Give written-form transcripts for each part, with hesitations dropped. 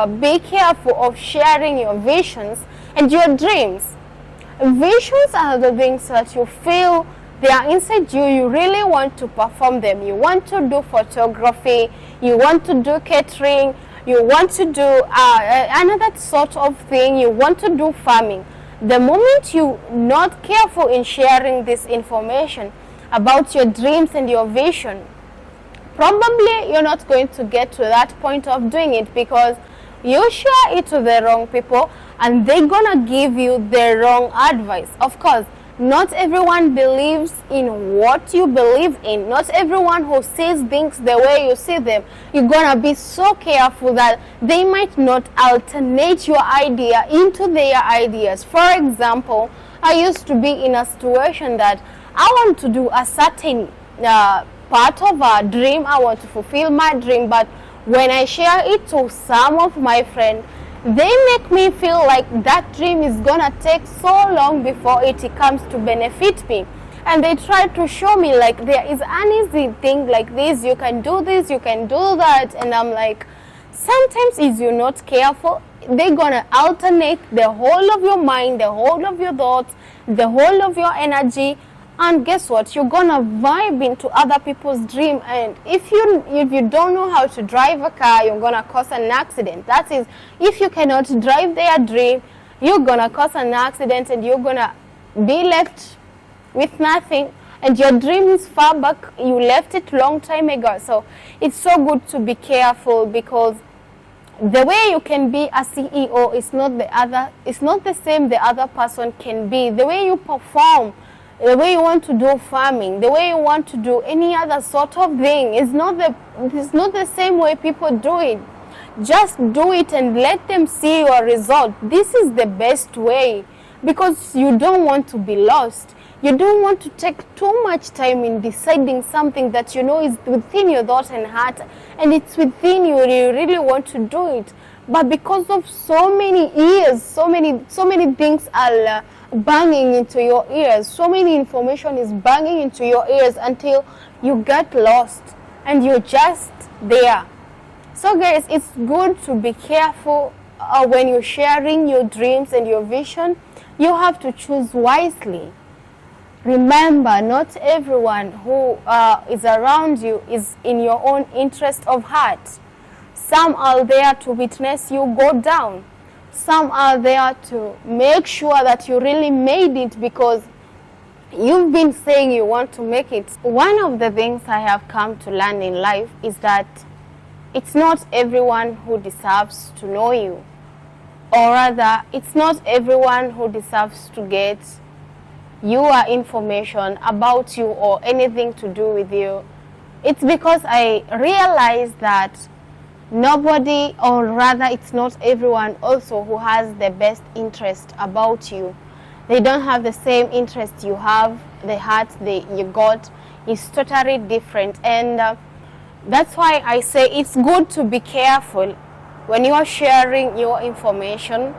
Be careful of sharing your visions and your dreams. Visions are the things that you feel they are inside you. You really want to perform them. You want to do photography, you want to do catering, you want to do another sort of thing, you want to do farming. The moment you're not careful in sharing this information about your dreams and your vision, probably you're not going to get to that point of doing it, because you share it to the wrong people and they're gonna give you the wrong advice. Of course, not everyone believes in what you believe in. Not everyone who sees things the way you see them. You're gonna be so careful that they might not alternate your idea into their ideas. For example, I used to be in a situation that I want to do a certain part of a dream. I want to fulfill my dream, but when I share it to some of my friends, they make me feel like that dream is gonna take so long before it comes to benefit me. And they try to show me like there is an easy thing like this, you can do this, you can do that. And I'm like, sometimes if you're not careful, they're gonna alternate the whole of your mind, the whole of your thoughts, the whole of your energy. And guess what? You're gonna vibe into other people's dream, and if you don't know how to drive a car, you're gonna cause an accident. That is, if you cannot drive their dream, you're gonna cause an accident, and you're gonna be left with nothing. And your dream is far back; you left it long time ago. So it's so good to be careful, because the way you can be a CEO is not the same the other person can be. The way you perform, the way you want to do farming, the way you want to do any other sort of thing is not the same way people do it. Just do it and let them see your result. This is the best way, because you don't want to be lost. You don't want to take too much time in deciding something that you know is within your thought and heart, and it's within you, you really want to do it. But because of so many ears, so many things are banging into your ears, so many information is banging into your ears until you get lost and you're just there. So guys, it's good to be careful when you're sharing your dreams and your vision. You have to choose wisely. Remember, not everyone who is around you is in your own interest of heart. Some are there to witness you go down. Some are there to make sure that you really made it, because you've been saying you want to make it. One of the things I have come to learn in life is that it's not everyone who deserves to know you. Or rather, it's not everyone who deserves to get your information about you or anything to do with you. It's because I realized that nobody, or rather it's not everyone also who has the best interest about you. They don't have the same interest you have. The heart you got is totally different, and that's why I say it's good to be careful when you are sharing your information,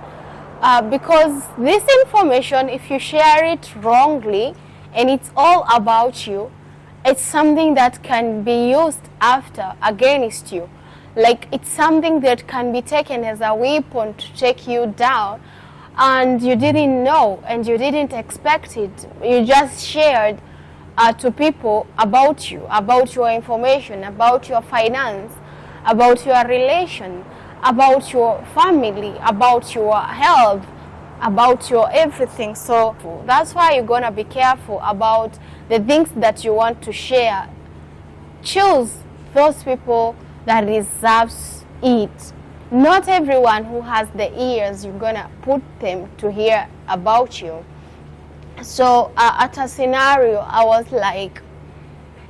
because this information, if you share it wrongly and it's all about you, it's something that can be used after against you. Like, it's something that can be taken as a weapon to take you down, and you didn't know and you didn't expect it. You just shared to people about you, about your information, about your finance, about your relation, about your family, about your health, about your everything. So that's why you're gonna be careful about the things that you want to share. Choose those people that deserves it. Not everyone who has the ears, you're gonna put them to hear about you. So at a scenario, I was like,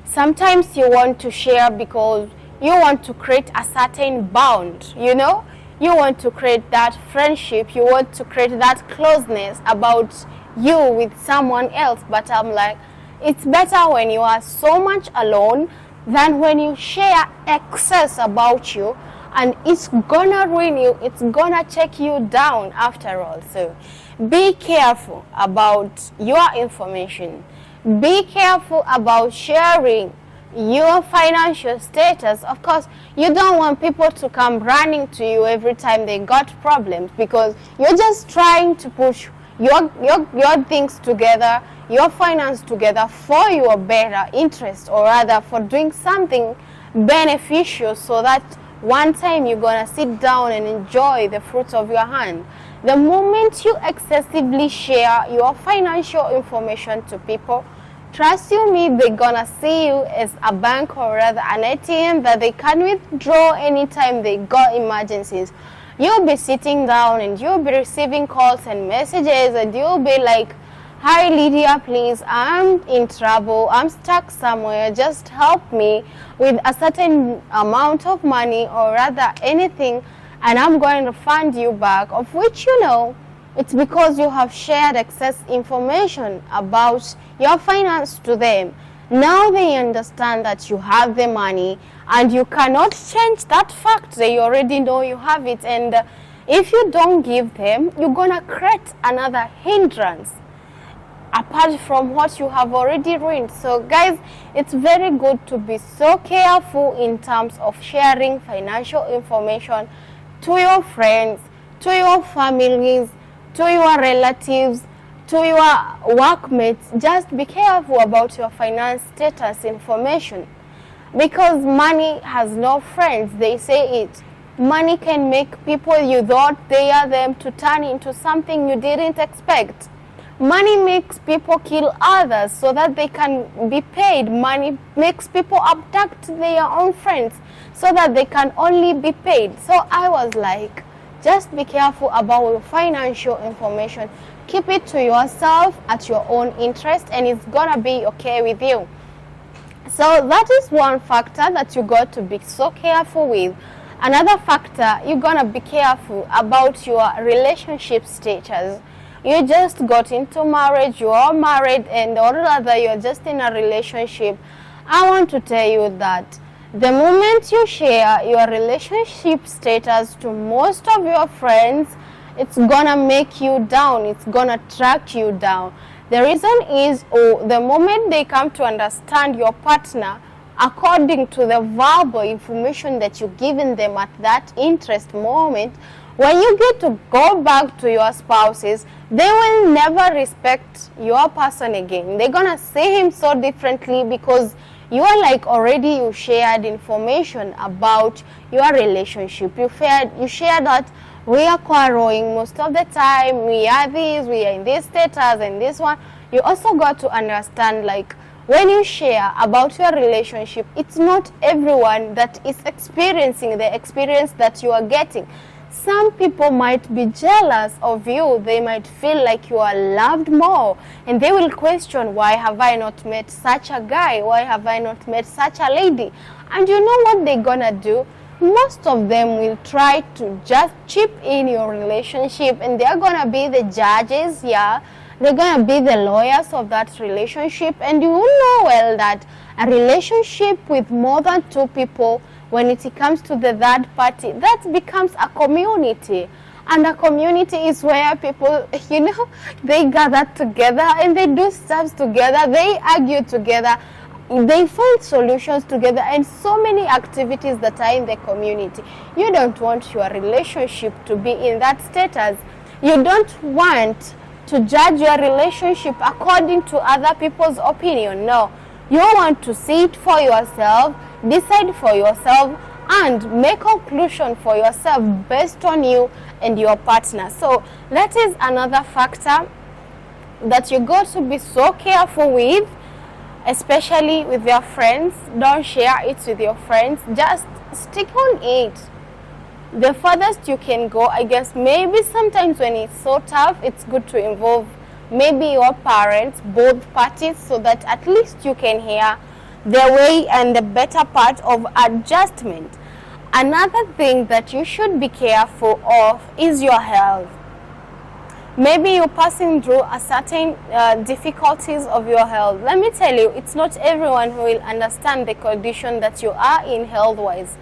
sometimes you want to share because you want to create a certain bond, you know? You want to create that friendship, you want to create that closeness about you with someone else. But I'm like, it's better when you are so much alone than when you share excess about you, and it's gonna ruin you, it's gonna take you down after all. So be careful about your information. Be careful about sharing your financial status. Of course, you don't want people to come running to you every time they got problems, because you're just trying to push your things together, your finance together for your better interest, or rather for doing something beneficial, so that one time you're gonna sit down and enjoy the fruits of your hand. The moment you excessively share your financial information to people, trust you me, they're gonna see you as a bank, or rather an ATM that they can withdraw anytime they got emergencies. You'll be sitting down and you'll be receiving calls and messages, and you'll be like, "Hi Lydia, please, I'm in trouble, I'm stuck somewhere, just help me with a certain amount of money, or rather anything, and I'm going to fund you back," of which you know it's because you have shared excess information about your finance to them. Now they understand that you have the money, and you cannot change that fact. They already know you have it, and if you don't give them, you're gonna create another hindrance apart from what you have already ruined. So guys, it's very good to be so careful in terms of sharing financial information to your friends, to your families, to your relatives, to your workmates. Just be careful about your finance status information, because money has no friends. They say it. Money can make people you thought they are them to turn into something you didn't expect. Money makes people kill others so that they can be paid. Money makes people abduct their own friends so that they can only be paid. So I was like, just be careful about your financial information. Keep it to yourself at your own interest, and it's gonna be okay with you. So that is one factor that you got to be so careful with. Another factor, you're gonna be careful about your relationship status. You just got into marriage, you are married, and or rather you're just in a relationship. I want to tell you that the moment you share your relationship status to most of your friends, it's gonna make you down, it's gonna track you down. The reason is, the moment they come to understand your partner according to the verbal information that you've given them at that interest moment, when you get to go back to your spouses, they will never respect your person again. They're gonna see him so differently, because you are like already you shared information about your relationship. You shared that we are quarreling most of the time, we are this, we are in this status and this one. You also got to understand, like, when you share about your relationship, it's not everyone that is experiencing the experience that you are getting. Some people might be jealous of you. They might feel like you are loved more, and they will question, why have I not met such a guy? Why have I not met such a lady? And you know what they're gonna do? Most of them will try to just chip in your relationship, and they're gonna be the judges, yeah. They're gonna be the lawyers of that relationship, and you will know well that a relationship with more than two people, when it comes to the third party, that becomes a community. And a community is where people, they gather together and they do stuff together, they argue together, they find solutions together, and so many activities that are in the community. You don't want your relationship to be in that status. You don't want to judge your relationship according to other people's opinion. No, you want to see it for yourself, decide for yourself, and make conclusion for yourself based on you and your partner. So that is another factor that you got to be so careful with, especially with your friends. Don't share it with your friends, just stick on it. The furthest you can go, I guess, maybe sometimes when it's so tough, it's good to involve maybe your parents, both parties, so that at least you can hear the way and the better part of adjustment. Another thing that you should be careful of is your health. Maybe you're passing through a certain difficulties of your health. Let me tell you, it's not everyone who will understand the condition that you are in health-wise.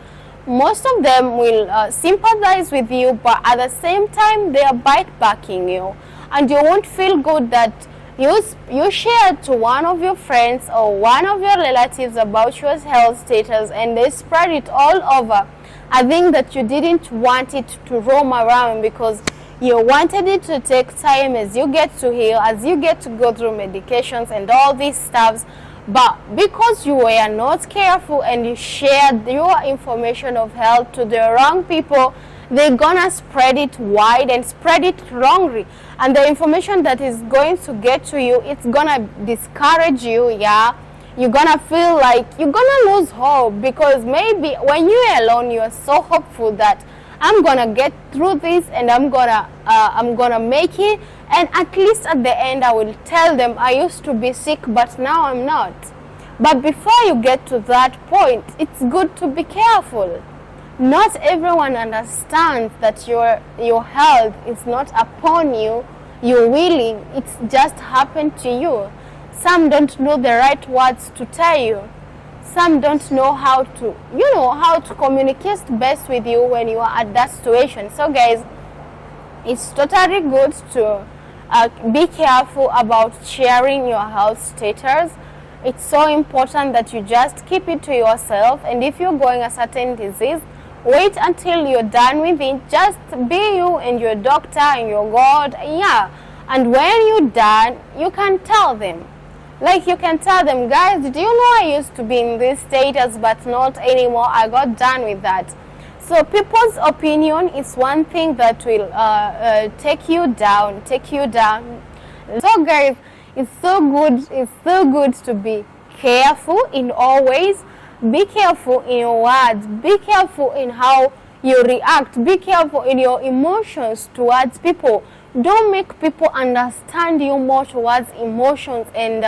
Most of them will sympathize with you, but at the same time, they are bite-backing you. And you won't feel good that you share to one of your friends or one of your relatives about your health status, and they spread it all over. I think that you didn't want it to roam around because you wanted it to take time as you get to heal, as you get to go through medications and all these stuffs. But because you were not careful and you shared your information of health to the wrong people, they're gonna spread it wide and spread it wrongly, and the information that is going to get to you, it's gonna discourage you. Yeah, you're gonna feel like you're gonna lose hope, because maybe when you're alone, you're so hopeful that I'm gonna get through this and I'm gonna make it, and at least at the end I will tell them I used to be sick but now I'm not. But before you get to that point, it's good to be careful. Not everyone understands that your health is not upon you, you're willing, it's just happened to you. Some don't know the right words to tell you. Some don't know how to communicate best with you when you are at that situation. So guys, it's totally good to be careful about sharing your health status. It's so important that you just keep it to yourself, and if you're going a certain disease, wait until you're done with it. Just be you and your doctor and your God. Yeah. And when you're done, you can tell them. Like, you can tell them, guys, did you know I used to be in this status but not anymore? I got done with that. So people's opinion is one thing that will take you down. So guys, it's so good to be careful in all ways. Be careful in your words, be careful in how you react, be careful in your emotions towards people. Don't make people understand you more towards emotions and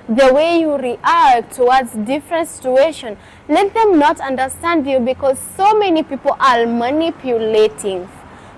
the way you react towards different situations. Let them not understand you, because so many people are manipulating.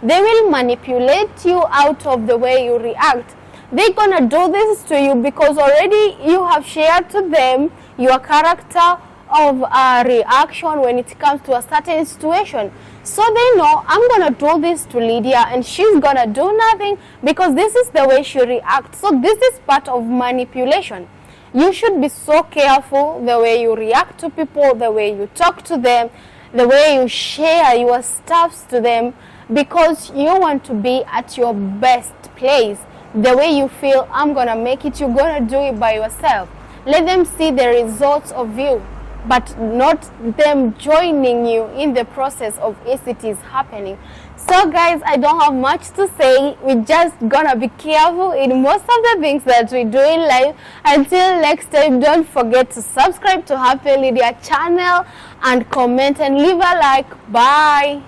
They will manipulate you out of the way you react. They're gonna do this to you because already you have shared to them your character of reaction when it comes to a certain situation. So they know, I'm gonna do this to Lydia and she's gonna do nothing because this is the way she reacts. So this is part of manipulation. You should be so careful the way you react to people, the way you talk to them, the way you share your stuffs to them, because you want to be at your best place. The way you feel, I'm gonna make it, you're gonna do it by yourself. Let them see the results of you, but not them joining you in the process of it is happening. So guys, I don't have much to say. We're just gonna be careful in most of the things that we do in life. Until next time, don't forget to subscribe to Happy Lydia channel and comment and leave a like. Bye.